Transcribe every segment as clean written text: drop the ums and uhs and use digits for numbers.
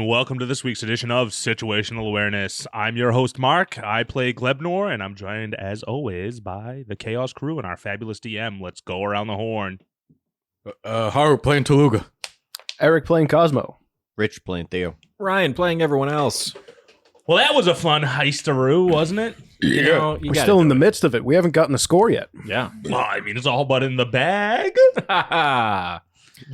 and welcome to this week's edition of Situational Awareness. I'm your host, Mark. I play Glebnor, and I'm joined, as always, by the Chaos crew and our fabulous DM. Let's go around the horn. Haru playing Toluga. Eric playing Cosmo. Rich playing Theo. Ryan playing everyone else. Well, that was a fun heistaroo, wasn't it? You know, We're still in the midst of it. We haven't gotten the score yet. Yeah. Well, I mean, it's all but in the bag.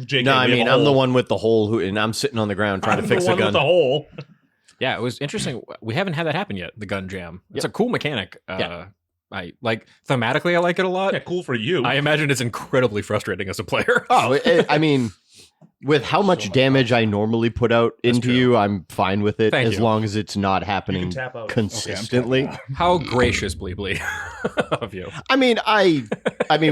JK, No, I we have mean, a I'm the hole. one with the hole, and I'm sitting on the ground trying I'm to fix the a one with gun. the hole. Yeah, it was interesting. We haven't had that happen yet, the gun jam. It's a cool mechanic. I like thematically, I like it a lot. Yeah, cool for you. I imagine it's incredibly frustrating as a player. Oh, I mean, with how much damage I normally put out into true. you, I'm fine with it Thank as you. long as it's not You happening can tap out. consistently. How gracious, Bleebly, of you. I mean,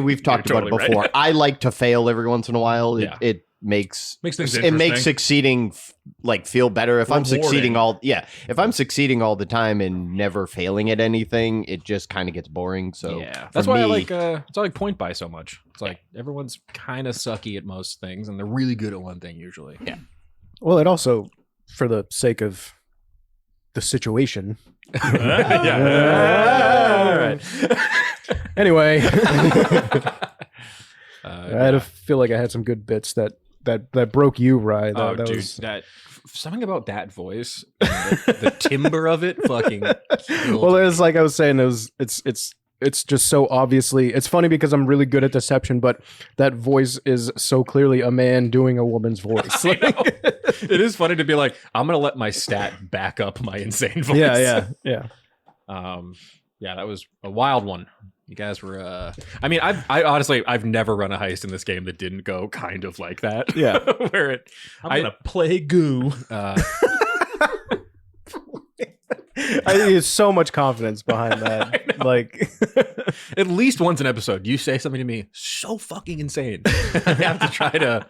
we've talked You're about it totally before. right. I like to fail every once in a while. Yeah. It makes Makes things it makes interesting. succeeding feel better. If I'm succeeding Rewarding. if I'm succeeding all the time and never failing at anything, it just kind of gets boring. So Yeah, for that's why I me- like. That's why I like Point Buy so much. It's like everyone's kind of sucky at most things, and they're really good at one thing usually. Yeah. Well, it also, for the sake of the situation. Yeah. Anyway, Uh, I had to feel like I had some good bits that broke you, Rye. Oh, That dude, was, that something about that voice, and the timbre of it, fucking. killed well, me. it's like I was saying. It's just so obviously. It's funny because I'm really good at deception, but that voice is so clearly a man doing a woman's voice. I know. It is funny to be like, I'm gonna let my stat back up my insane voice. yeah. Yeah, that was a wild one. You guys were. I mean, I honestly, I've never run a heist in this game that didn't go kind of like that. Yeah. Where it. I'm gonna play goo. There's so much confidence behind that. Like, At least once an episode, you say something to me so fucking insane. I have to try to,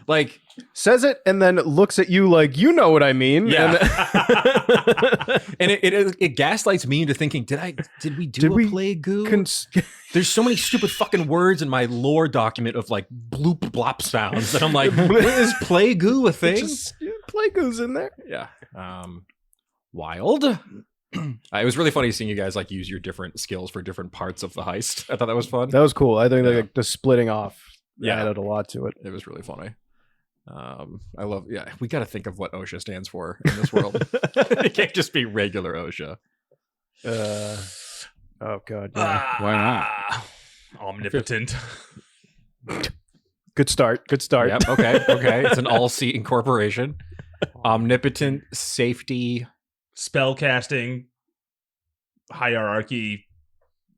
like, says it and then looks at you like, you know what I mean. yeah. And And it gaslights me into thinking, did we do a play goo? There's so many stupid fucking words in my lore document of like bloop blop sounds that I'm like, is play goo a thing? Play goes in there. Yeah. Wild. It was really funny seeing you guys like use your different skills for different parts of the heist. I thought that was fun. That was cool. I think like the splitting off Yeah. added a lot to it. It was really funny. I love. Yeah, we got to think of what OSHA stands for in this world. It can't just be regular OSHA. Oh god. Yeah. Why not? Omnipotent. Good start. Yep. Okay. It's an all-seeing corporation. Omnipotent safety. Spellcasting hierarchy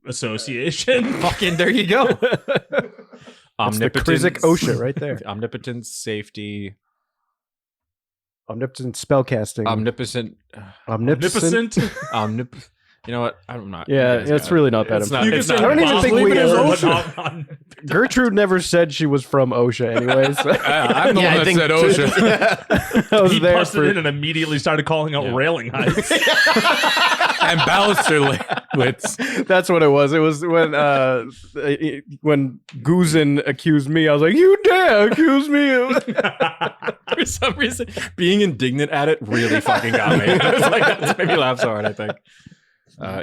association. Fucking there you go. That's the Krizik OSHA right there. Omnipotent safety. Omnipotent spellcasting. Omnipotent. Omnipotent. You know what? I'm not. Yeah, you guys it's got it. really not that It's not. You It's can not. say I don't even think possibly we before, ever- but not on- Gertrude never said she was from OSHA anyways. I'm the Yeah, I one that think- said OSHA. I was He there busted for in and immediately started calling out Yeah. railing heights. And baluster lids. That's what it was. It was when Guzin accused me. I was like, "You dare accuse me of?" For some reason, being indignant at it really fucking got me. I was like, that's made me laugh so hard, I think.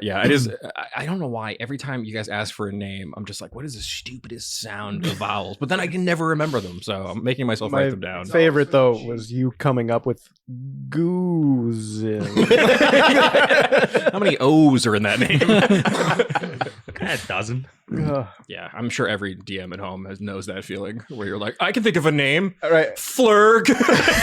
Yeah, it is. I don't know why. Every time you guys ask for a name, I'm just like, what is the stupidest sound of vowels? But then I can never remember them, so I'm making myself write them down. Favorite though was you coming up with Guzin. How many O's are in that name? A dozen. Yeah, I'm sure every DM at home knows that feeling where you're like, I can think of a name. All right. Flurg.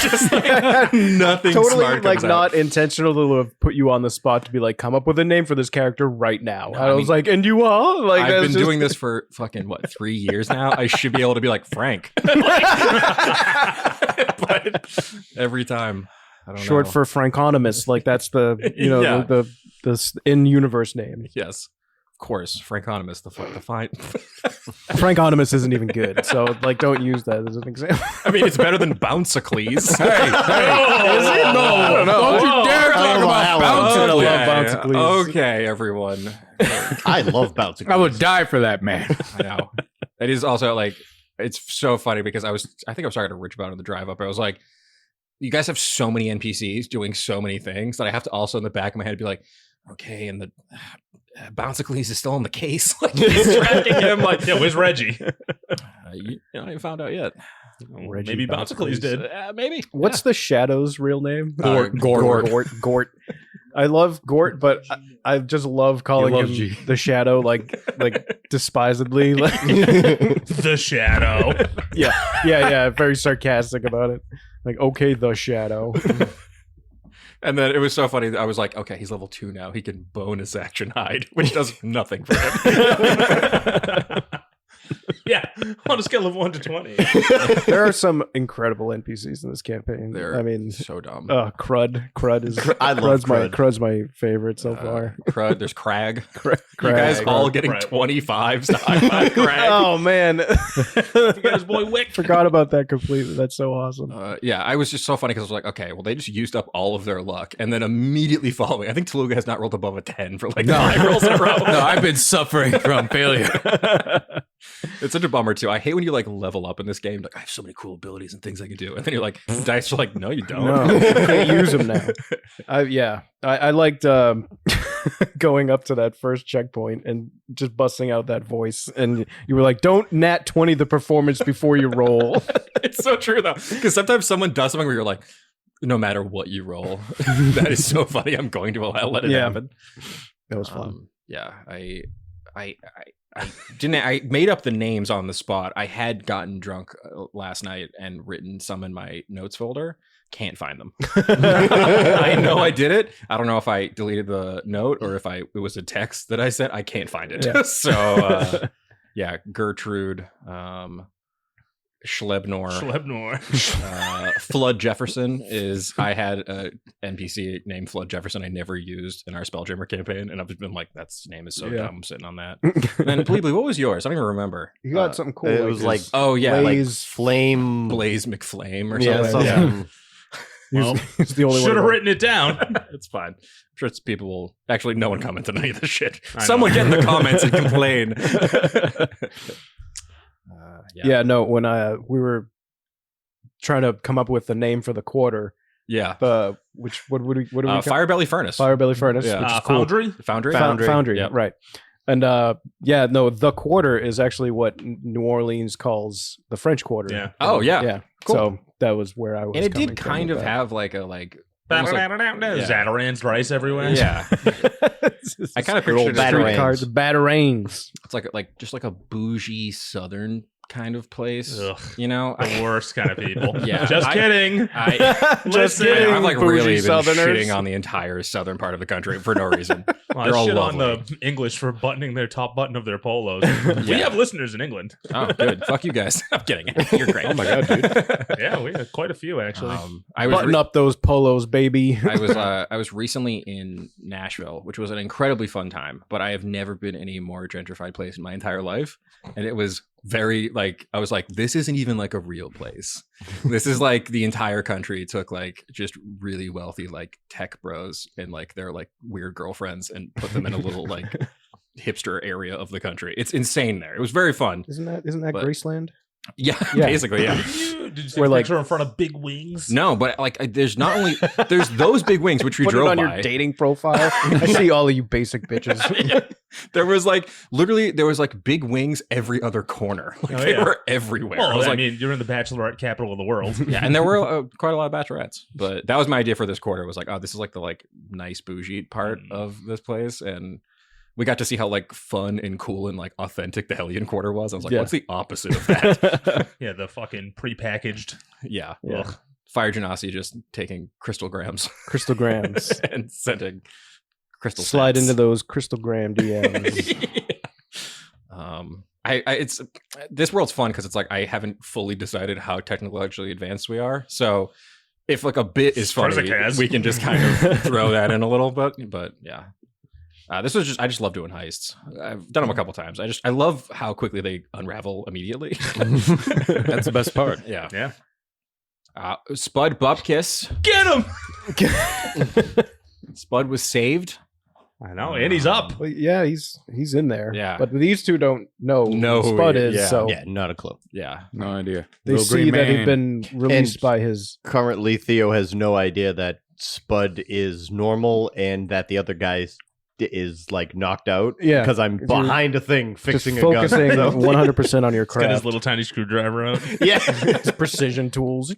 Just like nothing Totally smart like comes out. not intentional to have put you on the spot to be like, come up with a name for this character right now. No, I I was mean, like, and you are like, I've that's been just- doing this for fucking 3 years now. I should be able to be like Frank. But every time, I don't short know. for Franconomus. Like that's the Yeah. the in universe name. Yes, of course, Franconomus. The fine. Franconomus isn't even good, so like don't use that as an example. I mean, it's better than Bouncicles. Hey, is it? No, don't you dare talk about I love bouncing. Bouncicles. Okay, everyone. I love bouncing. I would die for that, man. I know. It is also like it's so funny because I think I was talking to Rich about it on the drive up. I was like, you guys have so many NPCs doing so many things that I have to also in the back of my head be like, okay, and the Bouncicles is still in the case. Like he's tracking him. Like, Yeah, where's Reggie? you haven't found out yet. Reggie Maybe Bouncicles did. Maybe. What's the Shadow's real name? Gort. Gort. I love Gort, but I just love calling love him G. the Shadow, like despisedly. Like, The Shadow. yeah, very sarcastic about it. Like, okay, the Shadow. And then it was so funny. I was like, okay, he's level 2 now. He can bonus action hide, which does nothing for him. Yeah, on a scale of 1 to 20. There are some incredible NPCs in this campaign. They're I mean, so dumb. Crud is I love Crud. Crud's my favorite so far. Crud, there's Crag. Crag. You guys all getting Crag. 25s to high five Crag. Oh man, You got his boy Wick. forgot about that completely. That's so awesome. Yeah, I was just so funny because I was like, okay, well, they just used up all of their luck. And then immediately following, I think Toluga has not rolled above a 10 for like 5 rolls in a row. No, I've been suffering from failure. It's such a bummer, too. I hate when you like level up in this game. Like, I have so many cool abilities and things I can do. And then you're like, dice are like, no, you don't. No, you can't use them now. I liked going up to that first checkpoint and just busting out that voice. And you were like, don't nat 20 the performance before you roll. It's so true, though. Because sometimes someone does something where you're like, no matter what you roll, that is so funny. I'm going to let it happen. That was fun. Yeah, I made up the names on the spot. I had gotten drunk last night and written some in my notes folder. Can't find them. I know I did it. I don't know if I deleted the note or if it was a text that I sent. I can't find it. Yeah. So Gertrude, Schlebnor, Flood Jefferson is. I had a NPC named Flood Jefferson. I never used in our Spelljammer campaign, and I've just been like, "That name is so dumb." I'm sitting on that. And then, Bleebly, what was yours? I don't even remember. You got something cool. It was like, Oh yeah, Blaze- flame. Blaze McFlame or Yeah, something. something. Well, He's the only one. should have who- written it down. It's fine. I'm sure it's people will actually no one comment on any of this shit. I know. Someone get in the comments and complain. Yeah, no. When we were trying to come up with the name for the quarter, Yeah. what do we call Firebelly Furnace. Firebelly Furnace, Yeah. which is cool. Foundry? Foundry. Foundry, Yep. right? And the quarter is actually what New Orleans calls the French Quarter. Yeah. Oh yeah. yeah. Cool. So that was where I was. And it coming did from kind with of that. have like almost like- Zataran's rice everywhere. Yeah. I kind of pictured it as Batarang. like, cards, Batarangs. it's like just like a bougie southern kind of place. Ugh. You know? The worst kind of people. Yeah. Just kidding. I've Listen, like bougie really been Southerners. shitting on the entire southern part of the country for no reason. Well, They're I all shit on lovely. the English for buttoning their top button of their polos. We Yeah. have listeners in England. Oh, good. Fuck you guys. I'm kidding. You're great. Oh my God, dude. Yeah, we have quite a few actually. I was Button up those polos, baby. I was recently in Nashville, which was an incredibly fun time, but I have never been in a more gentrified place in my entire life. And it was very like, I was like, this isn't even like a real place. This is like the entire country took like just really wealthy like tech bros and like their like weird girlfriends and put them in a little like hipster area of the country. It's insane there. It was very fun. Isn't that But- Graceland? Yeah, Yeah. basically, yeah. Did you see We're a like- picture in front of big wings? No, but like there's not only there's those big wings which we Put drove it on by. your dating profile. I see all of you basic bitches. Yeah. There was like literally there was like big wings every other corner. Like Oh, they yeah. were everywhere. Well, I was I like, mean, you're in the bachelorette capital of the world. yeah, and there were quite a lot of bachelorettes. But that was my idea for this quarter. Was like, oh, this is like the like nice bougie part of this place, and we got to see how like fun and cool and like authentic the Hellion Quarter was. I was like, Yeah. what's the opposite of that? Yeah, the fucking prepackaged. Yeah. Yeah. Ugh. Fire Genasi just taking crystograms Crystograms. and sending crystal Slide stats. into those crystalgram DMs. It's this world's fun because it's like I haven't fully decided how technologically advanced we are. So if like a bit is funny, Strzik has. we can just kind of throw that in a little bit. But yeah, this was just I just love doing heists. I've done them a couple times. I love how quickly they unravel immediately. That's the best part. Yeah. Yeah. Spud Bupkiss. Get him! Spud was saved I know, and he's up. Well, yeah, he's in there. Yeah. But these two don't know No, who Spud is, yeah. so Yeah, not a clue. Yeah. No idea. they Little see green that he'd man. been released And- by his. Currently, Theo has no idea that Spud is normal and that the other guy is like knocked out. Yeah, because I'm 'cause you're behind a thing fixing Just a gun. focusing So- 100% on your He's got his craft. little tiny screwdriver out. yeah. His precision tools.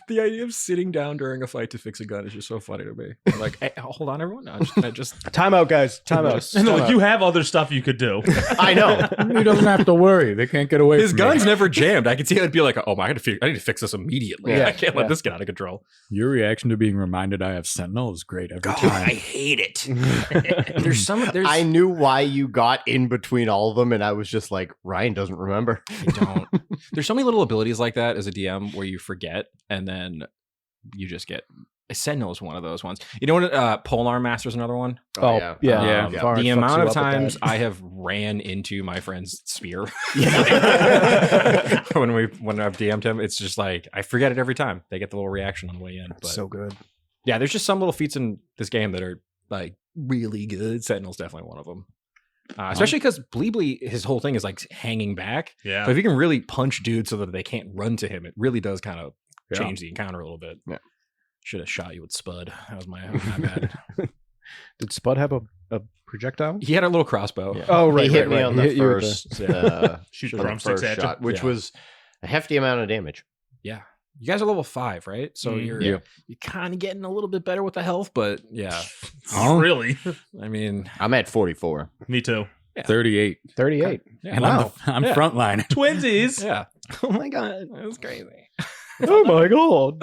The idea of sitting down during a fight to fix a gun is just so funny to me. I'm like, hey, hold on, everyone. I just Time out, guys. Time out. And Time like, out. you have other stuff you could do. I know. He doesn't have to worry. They can't get away his from gun's me. never jammed. I could see it be like, oh, I need to fix this immediately. Yeah, I can't yeah. let this get out of control. Your reaction to being reminded I have Sentinel is great every God, time. I hate it. There's I knew why you got in between all of them, and I was just like, Ryan doesn't remember. I don't. There's so many little abilities like that as a DM where you forget and then you just get. Sentinel is one of those ones. You know what? Polearm Master's another one. Oh, yeah. Yeah. Varn The fucks amount you of up with times that. I have ran into my friend's spear Yeah. when I've DM'd him, it's just like I forget it every time. They get the little reaction on the way in. But So good. yeah, there's just some little feats in this game that are like really good. Sentinel's definitely one of them. Especially because Bleebly, his whole thing is like hanging back. Yeah. But if you can really punch dudes so that they can't run to him, it really does kind of Yeah. change the encounter a little bit. Yeah. Should have shot you with Spud. That was my bad. Did Spud have a projectile? He had a little crossbow. Yeah. Oh, right. He hit right, me right. on He the hit you with first, Shoot on the drumsticks first at you. shot, which Yeah. was a hefty amount of damage. Yeah. You guys are level 5, right? So Mm, you're yeah. kind of getting a little bit better with the health, but yeah. Oh. Really? I mean, I'm at 44. Me too. 38. 38. yeah. And Wow. I'm Yeah. frontline. Twinsies. Yeah. Oh my god. That was crazy. Oh my god.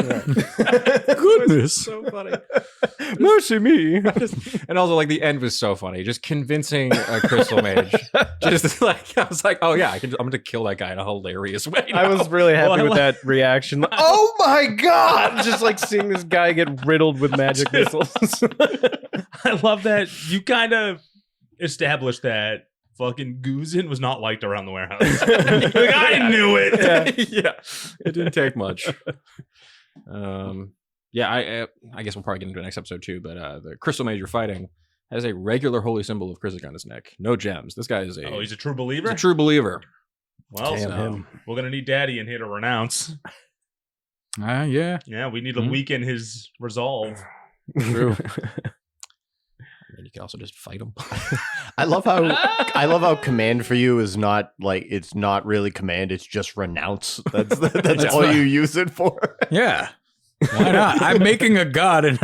Goodness. So funny. Mercy me. And also, like, the end was so funny. Just convincing a crystal mage. Just like, I was like, oh, yeah, I'm going to kill that guy in a hilarious way. I was now. really happy Well, I with like- that reaction. Like, oh my god! Just like seeing this guy get riddled with magic missiles. I love that you kind of established that fucking Guzin was not liked around the warehouse. Like, I knew it. Yeah. It didn't take much. Yeah, I guess we'll probably get into the next episode too, but the crystal mage you're fighting has a regular holy symbol of Krizik on his neck. No gems. This guy is Oh, he's a true he's believer? a true believer. Well, Damn so him. we're going to need Daddy in here to renounce. Yeah. Yeah, we need to Mhm. weaken his resolve. True. I mean, you can also just fight him. I love how command for you is not like it's not really command, it's just renounce. That's Yeah. all you use it for. Yeah. Why not? I'm making a god and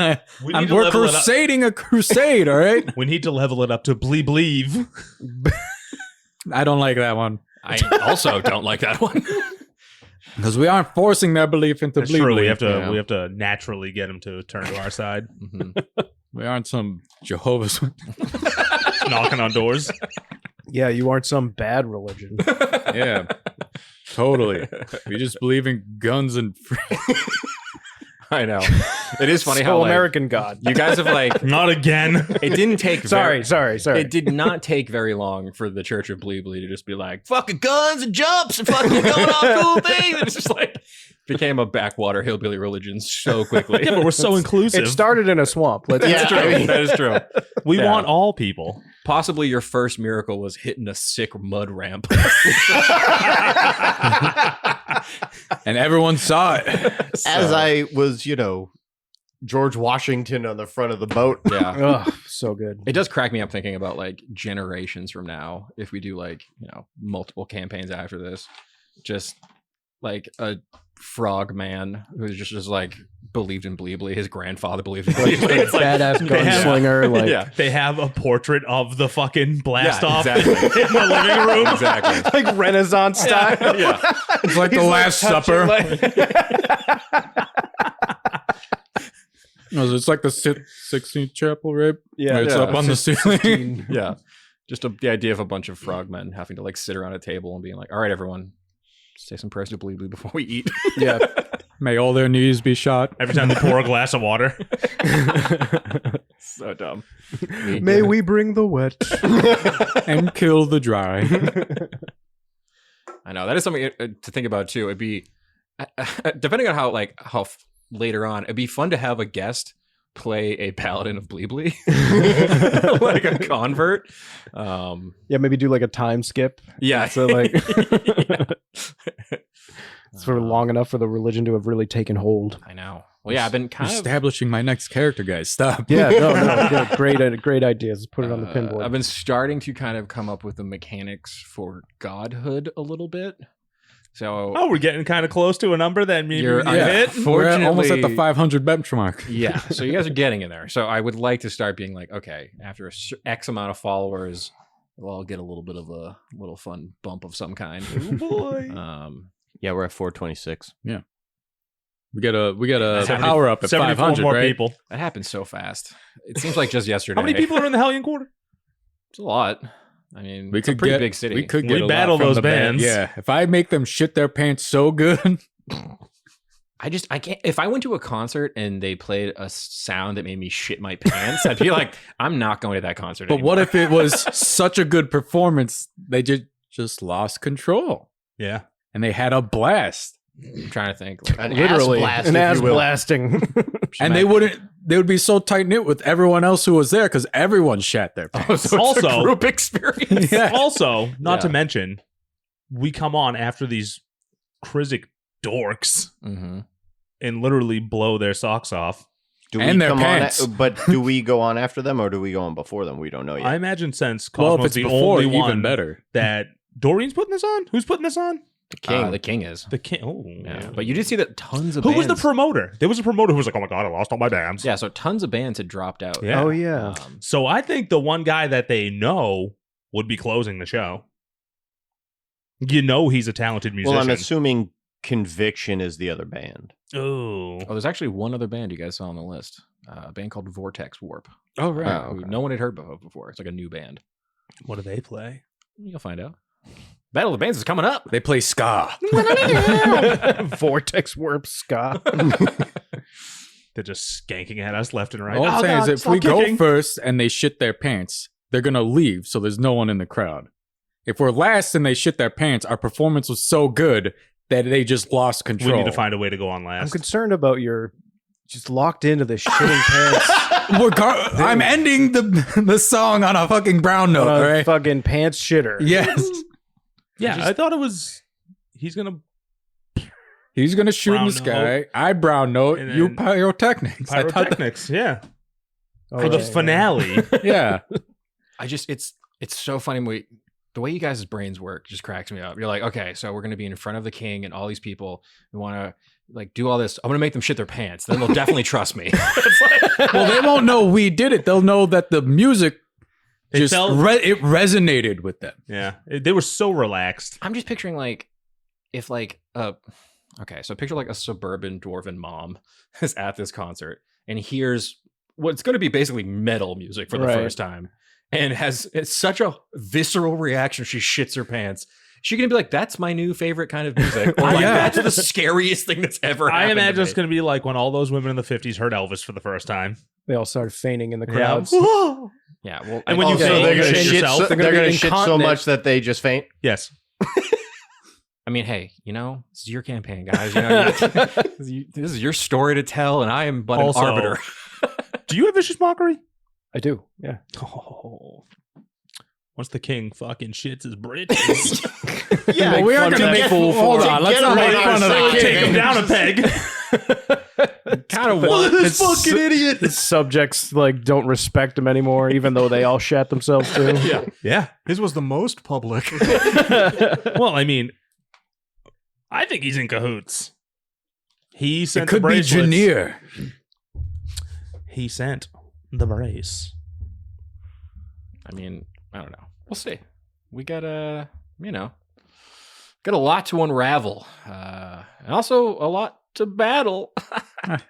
We need to we're level it up. crusading a crusade, all right? We need to level it up to believe. I don't like that one. I also don't like that one. Because we aren't forcing their belief into That's true. We have to Yeah. we have to naturally get him to turn to our side. Mhm. We aren't some Jehovah's. Knocking on doors. Yeah, you aren't some bad religion. Yeah. Totally. We just believe in guns and I know. It is funny So how like, American God. you guys have like Not again. it didn't take Sorry. It did not take very long for the Church of Bleebly to just be like, fucking guns and jumps and fucking going off cool things. It's just like, became a backwater hillbilly religion so quickly. Yeah, but we're so inclusive. It started in a swamp. Let's That's true. I mean- That is true. We Yeah. want all people. Possibly your first miracle was hitting a sick mud ramp. and everyone saw it. As I was, George Washington on the front of the boat. Yeah. Ugh, so good. It does crack me up thinking about like generations from now, if we do like, multiple campaigns after this, just like a frog man who's just like believed in Bleebly. His grandfather believed in Bleebly. It's like, Badass they have- gunslinger. Like, yeah. They have a portrait of the fucking blast Yeah, off exactly. in the living room. Exactly. like Renaissance style. Yeah. It's like the He's Last touching, Supper. like- No, it's like the 16th chapel, right? yeah, Where it's yeah. up on the ceiling. Yeah. Just the idea of a bunch of frogmen having to like sit around a table and being like, all right, everyone, say some prayers to Bleebly before we eat. yeah. May all their knees be shot. Every time they pour a glass of water. So dumb. May we bring the wet. and kill the dry. I know that is something to think about too. It'd be depending on how later on, it'd be fun to have a guest play a paladin of Bleebly, like a convert. Yeah, maybe do like a time skip. Yeah. So like Yeah. it's for long enough for the religion to have really taken hold. I know. Well, yeah, I've been kind of. Establishing my next character, guys. Stop. Yeah, no, good. Great ideas. Put it on the pinboard. I've been starting to kind of come up with the mechanics for godhood a little bit. So Oh, we're getting kind of close to a number that maybe You're- we can yeah. hit. We're almost at the Fortunately- 500 benchmark. yeah, so you guys are getting in there. So I would like to start being like, okay, after X amount of followers, well, I'll get a little bit of a little fun bump of some kind. Oh boy. Yeah, we're at 426. We got a 70 power up at 74 500, more right? people. That happened so fast. It seems like just yesterday. How many people are in the Hellion Quarter? It's a lot. I mean, We it's a could pretty get big city. We could We get a lot battle from those the band. bands. Yeah, if I make them shit their pants so good, I can't. If I went to a concert and they played a sound that made me shit my pants, I'd be like, I'm not going to that concert. but what anymore. if it was such a good performance they just lost control Yeah. and they had a blast I'm trying to think. Like, Literally, blast, an if ass you will. blasting. and they would be so tight knit with everyone else who was there because everyone shat their pants. so it's a Also- group experience. Yeah. Also, not to Yeah. mention, we come on after these Krizik dorks Mm-hmm. and literally blow their socks off. Do And we their come pants. on? But do we go on after them, or do we go on before them? We don't know yet. I imagine since Well, if Cosmo's it's the before, only even one better. that Doreen's putting this on. Who's putting this on? The king is. The king. Oh, Yeah. But you did see that tons of Who was the bands- promoter? There was a promoter who was like, "Oh my god, I lost all my bands." Yeah, so tons of bands had dropped out. Yeah. Oh yeah. So I think the one guy that they know would be closing the show. You know, he's a talented musician. well, I'm assuming Conviction is the other band. Oh, Oh, there's actually one other band you guys saw on the list. A band called Vortex Warp. Oh, right. Who no one had heard of before. It's like a new band. what do they play? You'll find out. Battle of the Bands is coming up. They play ska. Vortex warp ska. They're just skanking at us left and right. All I'm Oh, saying God, is if stop we go kicking. first and they shit their pants, they're going to leave, so there's no one in the crowd. If we're last and they shit their pants, our performance was so good that they just lost we control. need to find a way to go on I'm last. concerned about your just locked into the shitting pants. I'm ending the song on a fucking brown note, on a right? fucking pants shitter. Yes. Yeah, I thought it was. He's gonna He's going to shoot in Brown the sky. I brown note. And You then pyrotechnics. I thought that- pyrotechnics. Yeah, Oh, for the yeah, yeah. finale. yeah. it's so funny. The way you guys' brains work just cracks me up. You're like, okay, so we're going to be in front of the king and all these people. We want to like do all this. I'm going to make them shit their pants. Then they'll definitely trust me. It's like, Well, they won't know we did it. They'll know that the music It just felt- it resonated with them. Yeah, they were so relaxed. I'm just picturing like if like okay, so picture like a suburban dwarven mom is at this concert and hears what's going to be basically metal music for the Right. first time and it's such a visceral reaction. She shits her pants. She gonna be like, "That's my new favorite kind of music," or like, Yeah. "That's the scariest thing that's ever I happened." imagine it's to going to be like when all those women in the 50s heard Elvis for the first time. They all started fainting in the Yeah. crowds. me. Yeah, well, And when you Also, faint, they're you gonna shit shit. yourself. So, They're they're gonna gonna be shit so incontinent. much that they just faint. Yes. I mean, hey, this is your campaign, guys. This is your story to tell, and I am but Also- an arbiter. Do you have vicious mockery? I do. Yeah. Oh. Once the king fucking shits his britches, Yeah, Well, we fun aren't of going to that. make hold on. Let's get not him make on fun of our the side. take him king. down a peg. Kind of Look want at this fucking idiot. The subjects like don't respect him anymore, even though they all shat themselves too. Yeah. His was the most public. Well, I mean, I think he's in cahoots. He It sent could the be bracelets. Janier. He sent the brace. I mean, I don't know. We'll see. We got got a lot to unravel, and also a lot to battle.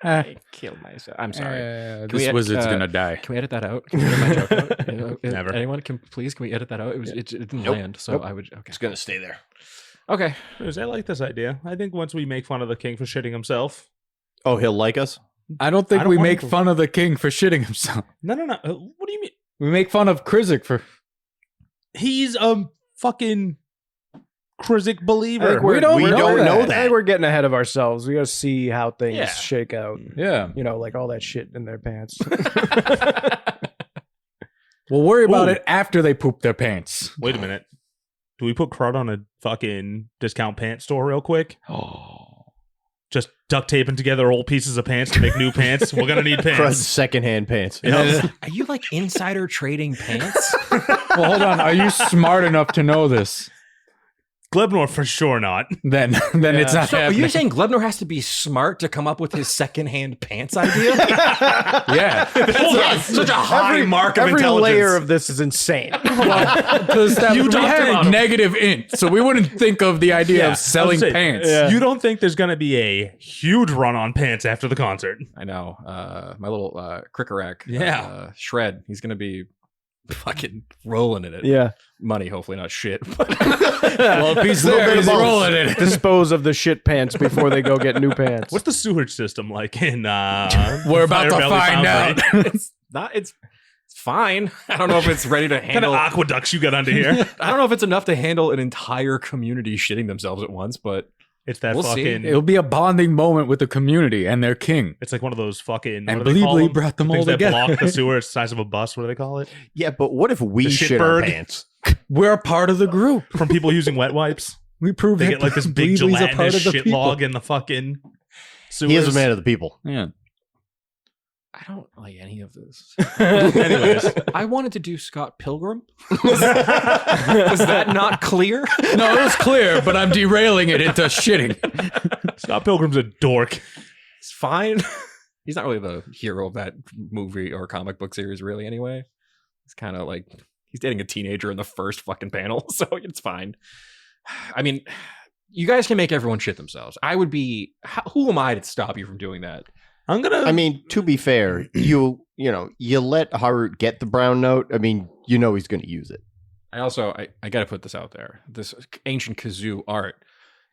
I killed myself. I'm sorry. we This add- wizard's going to die. Can we edit that out? Can we edit my joke out? Never. Anyone can we edit that out? It didn't Nope. land, so Nope. I would. Okay. It's gonna stay there. Okay. I like this idea. I think once we make fun of the king for shitting himself. Oh, he'll like us. I don't think I don't we want make him to- fun of the king for shitting himself. No. What do you mean? We make fun of Krizik for... He's a fucking Krizik I believer. think we don't know I that. think we're getting ahead of ourselves. We got to see how things Yeah. shake out. Yeah. You know, like all that shit in their pants. We'll worry about Ooh. it after they poop their pants. Wait a minute. Do we put crud on a fucking discount pants store real quick? Just duct taping together old pieces of pants to make new pants. We're gonna need Crud's pants. secondhand pants. Yep. Are you like insider trading pants? Well, hold on. Are you smart enough to know this? Glebnor for sure not. Then it's not So are happening. you saying Glebnor has to be smart to come up with his secondhand pants idea? Yeah. Hold on. Such a high mark of Every intelligence. layer of this is insane. Because we talked about had him. negative int, so we wouldn't think of the idea Yeah, of selling I was saying, pants. yeah. You don't think there's gonna be a huge run on pants after the concert? I know. My little Crickerack, Yeah. Shred, he's going to be fucking rolling in it. Yeah. Money, hopefully not shit. Well, if he's there, he's rolling in it. Dispose of the shit pants before they go get new pants. What's the sewage system like in We're about to Fire Belly find Foundry? out. it's not, it's fine. I don't know if it's ready to What kind handle. of aqueducts you got under here? I don't know if it's enough to handle an entire community shitting themselves at once, but It's that We'll see. fucking. It'll be a bonding moment with the community and their king. It's like one of those fucking. And what do they call Bleebly them? brought them Things all that together. block the sewer. It's the size of a bus. What do they call it? Yeah, but what if we The shit our shitbird? pants? We're a part of the group. From people using wet wipes. We prove They that get like this big Bleebly's a part gelatinous of the shit people. log in the fucking sewers. He is a man of the people. Yeah. I don't like any of this. Anyways. I wanted to do Scott Pilgrim. Was that not clear? No, it was clear, but I'm derailing it into shitting. Scott Pilgrim's a dork. It's fine. He's not really the hero of that movie or comic book series, really, anyway. He's kind of like, he's dating a teenager in the first fucking panel, so it's fine. I mean, you guys can make everyone shit themselves. I would be, who am I to stop you from doing that? I'm gonna. I mean, to be fair, you let Harut get the brown note. I mean, you know he's going to use it. I also, I got to put this out there. This ancient kazoo art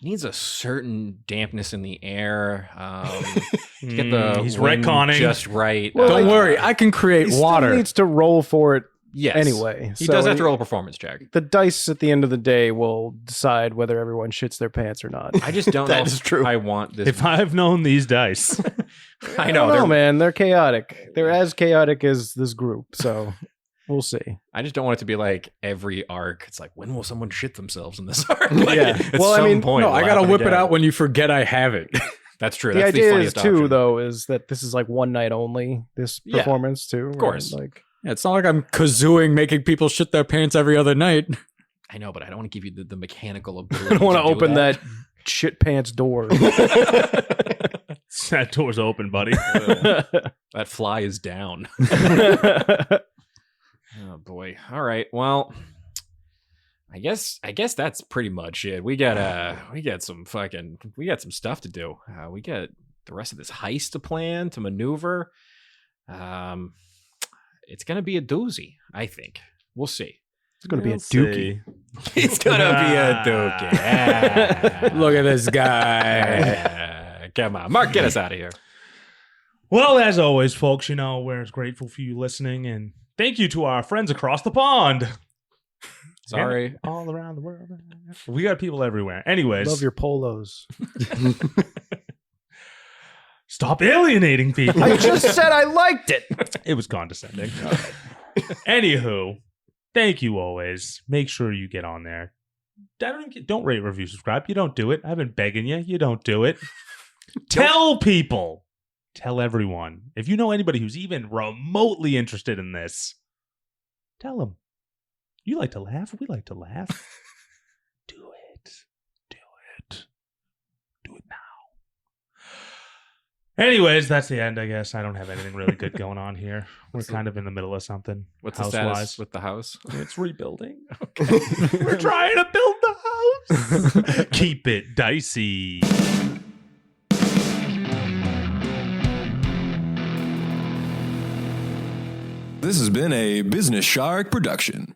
needs a certain dampness in the air. To get the he's wind retconning. just right. Well, Don't like- worry, I can create He still water. needs to roll for it Yes. anyway. He So does have to roll a performance check. The dice at the end of the day will decide whether everyone shits their pants or not. I just don't know That is if true. I want this. If I've known these dice, I don't know. know, they're- man. They're chaotic. They're as chaotic as this group. So we'll see. I just don't want it to be like every arc. It's like, when will someone shit themselves in this arc? Like, Yeah. At Well, I some mean, point, No, I it'll gotta happen whip it again. out when you forget I have it. That's true. The That's idea is funniest too, option. though, is that this is like one night only. This Yeah. performance too, of course. Like, Yeah, it's not like I'm kazooing, making people shit their pants every other night. I know, but I don't want to give you the mechanical I ability. don't want to do open that shit pants door. that door's open, buddy. That fly is down. Oh boy. All right. Well, I guess that's pretty much it. We got some stuff to do. We got the rest of this heist to plan, to maneuver. It's gonna be a doozy, I think. We'll see. It's going to be a We'll dookie. see. It's gonna be a dookie. Look at this guy. Come on, Mark, get us out of here. Well, as always, folks, we're grateful for you listening, and thank you to our friends across the pond. Sorry. And all around the world. We got people everywhere. Anyways, Love your polos. stop alienating people. I just said I liked it. It was condescending. Anywho, thank you always. Make sure you get on there. Don't rate, review, subscribe. You don't do it. I've been begging you. You don't do it. Tell people. Tell everyone. If you know anybody who's even remotely interested in this, tell them. You like to laugh? We like to laugh. Do it. Do it. Do it now. Anyways, that's the end, I guess. I don't have anything really good going on here. We're kind of in the middle of something. What's the status with the house? It's rebuilding. We're trying to build the house. Keep it dicey. This has been a Business Shark production.